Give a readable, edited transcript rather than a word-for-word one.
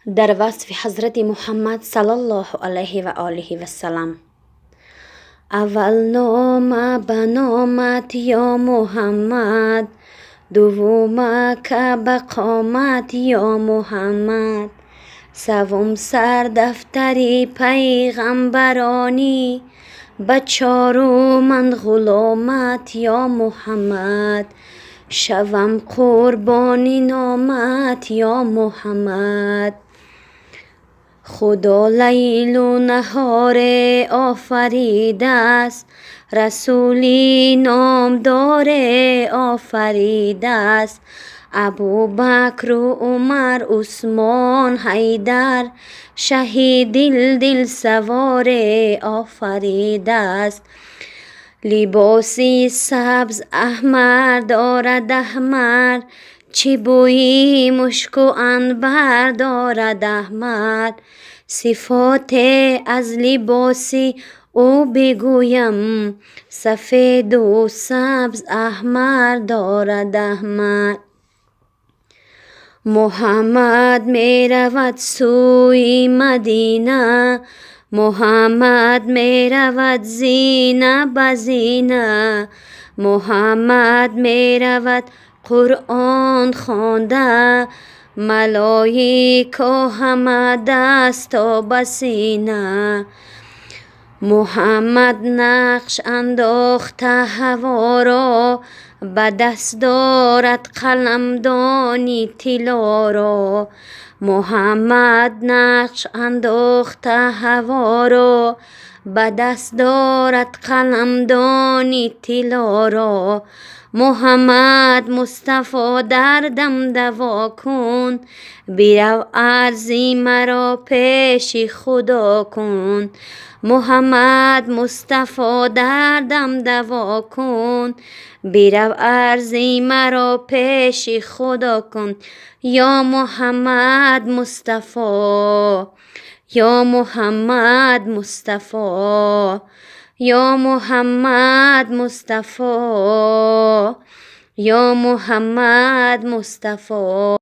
در وصف حضرت محمد صلی الله علیه و آله و سلم. اول نامه به نامت یا محمد، دوم که به قامت یا محمد، سوم سر دفتری پیغمبرانی، به چهارم غلامت یا محمد، شوم قربانی نامت یا محمد. خدا لیل و نهار آفریده است، رسولی نامدار آفریده است. ابوبکر و عمر عثمان حیدر، شهید دل سوار آفریده است. لباسی سبز احمر دارد احمر، چه بویی مشک و عنبر دارد احمر. صفات از لباسی او بگویم، سفید و سبز احمر دارد احمر. محمد می رود سوی مدینه، محمد می رود زینه به زینه، محمد می رود قرآن خوانده، ملائکه همه دستا به سینه. محمد نقش انداخته هوا را، به دست دارد قلمدانی طلا را. محمد نقش انداخته هوا را، به دست دارد قلمدانی طلا را. محمد مصطفی دردم دوا کن، برو عرضی مرا پیش خدا کن. محمد مصطفی دردم دوا کن، برو عرضی مرا پیش خدا کن. یا محمد مصطفی، یا محمد مصطفی، یا محمد مصطفی، یا محمد مصطفی.